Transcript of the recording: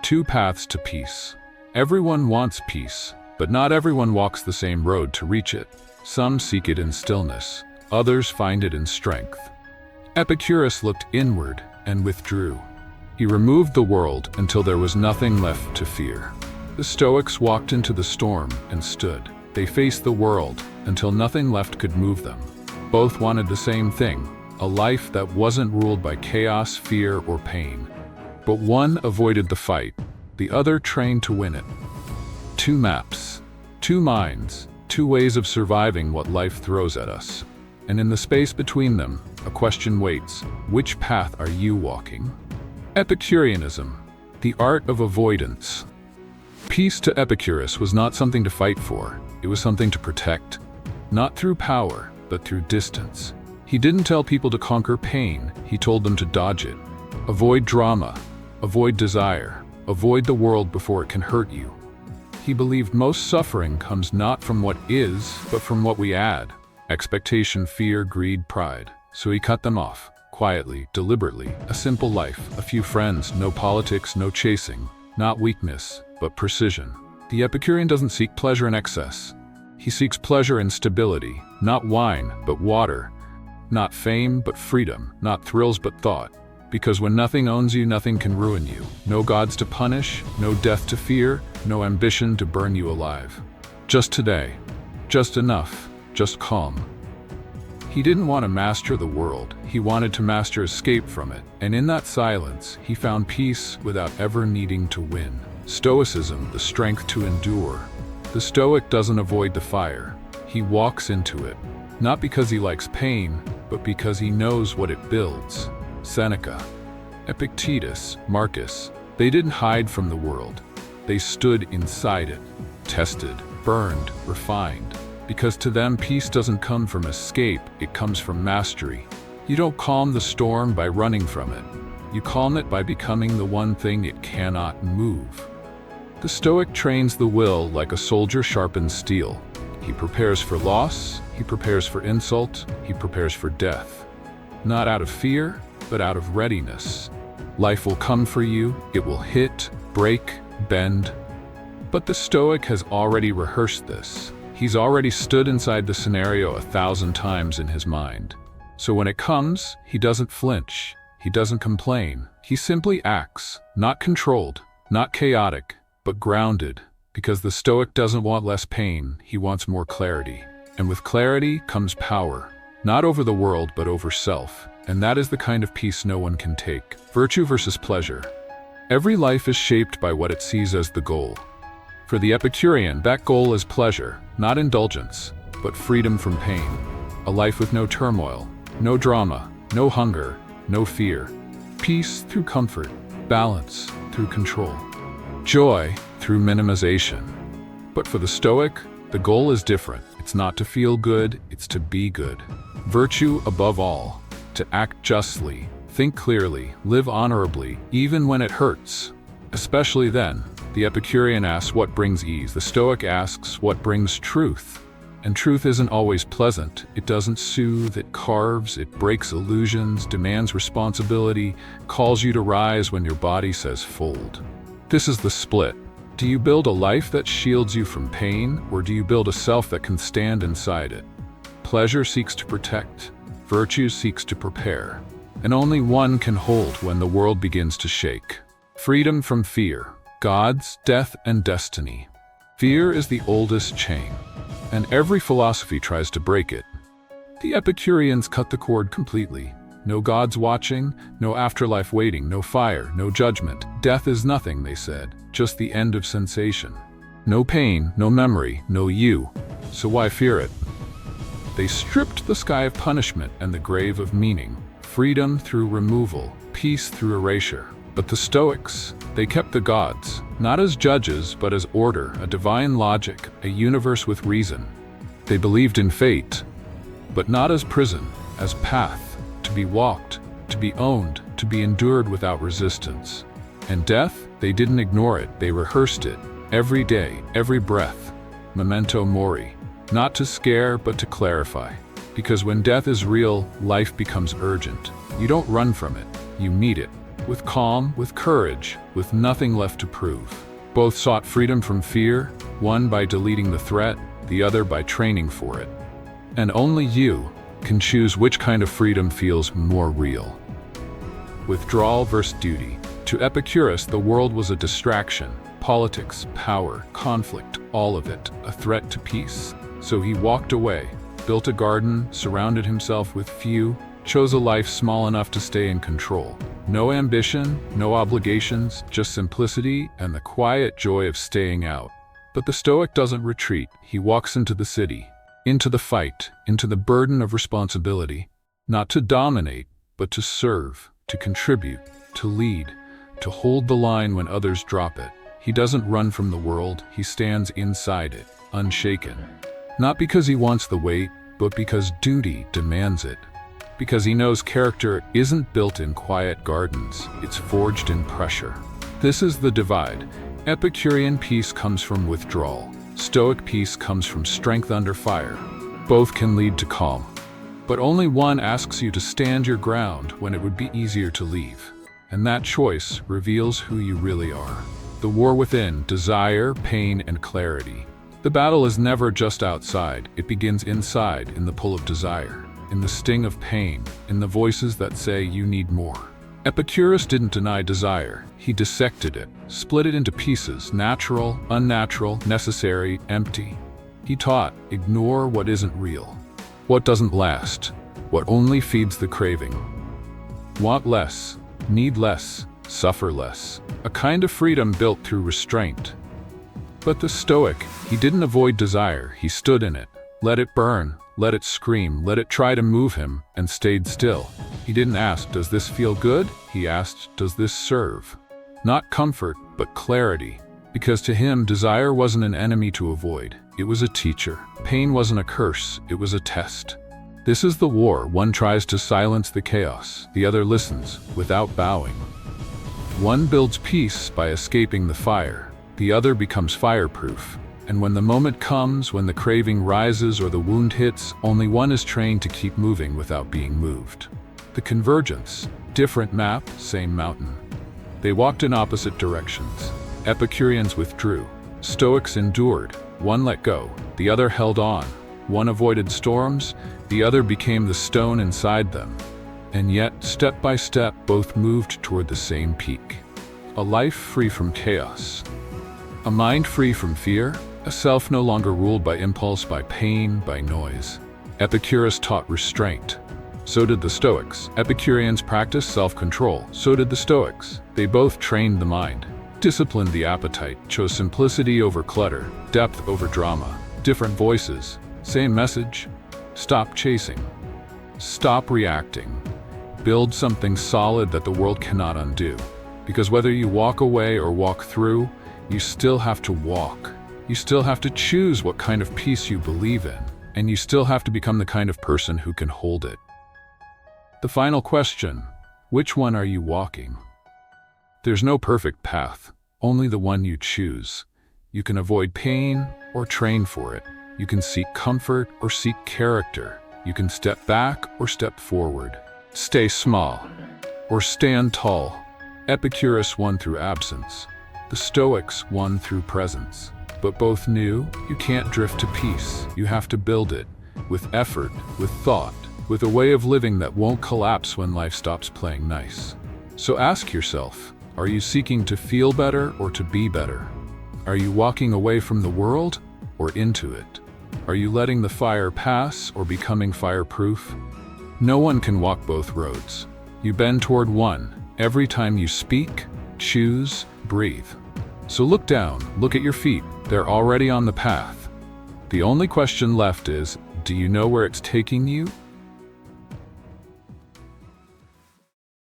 two paths to peace. Everyone wants peace, but not everyone walks the same road to reach it. Some seek it in stillness, others find it in strength. Epicurus looked inward and withdrew. He removed the world until there was nothing left to fear. The Stoics walked into the storm and stood. They faced the world until nothing left could move them. Both wanted the same thing, a life that wasn't ruled by chaos, fear, or pain. But one avoided the fight, the other trained to win it. Two maps, two minds, two ways of surviving what life throws at us. And in the space between them, a question waits: which path are you walking? Epicureanism, the art of avoidance. Peace to Epicurus was not something to fight for, it was something to protect. Not through power, but through distance. He didn't tell people to conquer pain, he told them to dodge it. Avoid drama, avoid desire, avoid the world before it can hurt you. He believed most suffering comes not from what is, but from what we add. Expectation, fear, greed, pride. So he cut them off, quietly, deliberately. A simple life, a few friends, no politics, no chasing. Not weakness, but precision. The Epicurean doesn't seek pleasure in excess. He seeks pleasure in stability, not wine, but water. Not fame, but freedom, not thrills, but thought. Because when nothing owns you, nothing can ruin you. No gods to punish, no death to fear, no ambition to burn you alive. Just today, just enough, just calm. He didn't want to master the world, he wanted to master escape from it, and in that silence, he found peace without ever needing to win. Stoicism, the strength to endure. The Stoic doesn't avoid the fire, he walks into it. Not because he likes pain, but because he knows what it builds. Seneca, Epictetus, Marcus, they didn't hide from the world. They stood inside it, tested, burned, refined. Because to them, peace doesn't come from escape, it comes from mastery. You don't calm the storm by running from it. You calm it by becoming the one thing it cannot move. The Stoic trains the will like a soldier sharpens steel. He prepares for loss, he prepares for insult, he prepares for death. Not out of fear, but out of readiness. Life will come for you, it will hit, break, bend. But the Stoic has already rehearsed this. He's already stood inside the scenario 1,000 times in his mind. So when it comes, he doesn't flinch, he doesn't complain. He simply acts, not controlled, not chaotic, but grounded. Because the Stoic doesn't want less pain, he wants more clarity. And with clarity comes power, not over the world, but over self. And that is the kind of peace no one can take. Virtue versus pleasure. Every life is shaped by what it sees as the goal. For the Epicurean, that goal is pleasure, not indulgence, but freedom from pain. A life with no turmoil, no drama, no hunger, no fear. Peace through comfort, balance through control, joy through minimization. But for the Stoic, the goal is different. It's not to feel good, it's to be good. Virtue above all, to act justly, think clearly, live honorably, even when it hurts. Especially then. The Epicurean asks what brings ease, the Stoic asks what brings truth. And truth isn't always pleasant. It doesn't soothe, it carves, it breaks illusions, demands responsibility, calls you to rise when your body says fold. This is the split. Do you build a life that shields you from pain, or do you build a self that can stand inside it? Pleasure seeks to protect, virtue seeks to prepare. And only one can hold when the world begins to shake. Freedom from fear. Gods, death, and destiny. Fear is the oldest chain, and every philosophy tries to break it. The Epicureans cut the cord completely. No gods watching, no afterlife waiting, no fire, no judgment. Death is nothing, they said, just the end of sensation. No pain, no memory, no you. So why fear it? They stripped the sky of punishment and the grave of meaning. Freedom through removal, peace through erasure. But the Stoics, they kept the gods, not as judges, but as order, a divine logic, a universe with reason. They believed in fate, but not as prison, as path, to be walked, to be owned, to be endured without resistance. And death, they didn't ignore it, they rehearsed it, every day, every breath. Memento mori, not to scare, but to clarify. Because when death is real, life becomes urgent. You don't run from it, you meet it. with calm, with courage, with nothing left to prove. Both sought freedom from fear, one by deleting the threat, the other by training for it. And only you can choose which kind of freedom feels more real. Withdrawal versus duty. To Epicurus, the world was a distraction. Politics, power, conflict, all of it, a threat to peace. So he walked away, built a garden, surrounded himself with few, chose a life small enough to stay in control. No ambition, no obligations, just simplicity and the quiet joy of staying out. But the Stoic doesn't retreat. He walks into the city, into the fight, into the burden of responsibility, not to dominate, but to serve, to contribute, to lead, to hold the line when others drop it. He doesn't run from the world, he stands inside it, unshaken. Not because he wants the weight, but because duty demands it. Because he knows character isn't built in quiet gardens, it's forged in pressure. This is the divide. Epicurean peace comes from withdrawal. Stoic peace comes from strength under fire. Both can lead to calm. But only one asks you to stand your ground when it would be easier to leave. And that choice reveals who you really are. The war within, desire, pain, and clarity. The battle is never just outside, it begins inside, in the pull of desire, in the sting of pain, in the voices that say you need more. Epicurus didn't deny desire, he dissected it, split it into pieces, natural, unnatural, necessary, empty. He taught, ignore what isn't real, what doesn't last, what only feeds the craving. Want less, need less, suffer less. A kind of freedom built through restraint. But the Stoic, he didn't avoid desire, he stood in it. Let it burn, let it scream, let it try to move him, and stayed still. He didn't ask, does this feel good? He asked, does this serve? Not comfort, but clarity. Because to him, desire wasn't an enemy to avoid, it was a teacher. Pain wasn't a curse, it was a test. This is the war. One tries to silence the chaos, the other listens, without bowing. One builds peace by escaping the fire, the other becomes fireproof. And when the moment comes, when the craving rises or the wound hits, only one is trained to keep moving without being moved. The convergence, different map, same mountain. They walked in opposite directions. Epicureans withdrew. Stoics endured. One let go, the other held on. One avoided storms, the other became the stone inside them. And yet, step by step, both moved toward the same peak. A life free from chaos. A mind free from fear. A self no longer ruled by impulse, by pain, by noise. Epicurus taught restraint. So did the Stoics. Epicureans practiced self-control. So did the Stoics. They both trained the mind, disciplined the appetite, chose simplicity over clutter, depth over drama. Different voices, same message. Stop chasing. Stop reacting. Build something solid that the world cannot undo. Because whether you walk away or walk through, you still have to walk. You still have to choose what kind of peace you believe in, and you still have to become the kind of person who can hold it. The final question, which one are you walking? There's no perfect path, only the one you choose. You can avoid pain or train for it. You can seek comfort or seek character. You can step back or step forward. Stay small or stand tall. Epicurus won through absence. The Stoics won through presence. But both knew you can't drift to peace. You have to build it, with effort, with thought, with a way of living that won't collapse when life stops playing nice. So ask yourself, are you seeking to feel better or to be better? Are you walking away from the world or into it? Are you letting the fire pass or becoming fireproof? No one can walk both roads. You bend toward one every time you speak, choose, breathe. So look down, look at your feet. They're already on the path. The only question left is, do you know where it's taking you?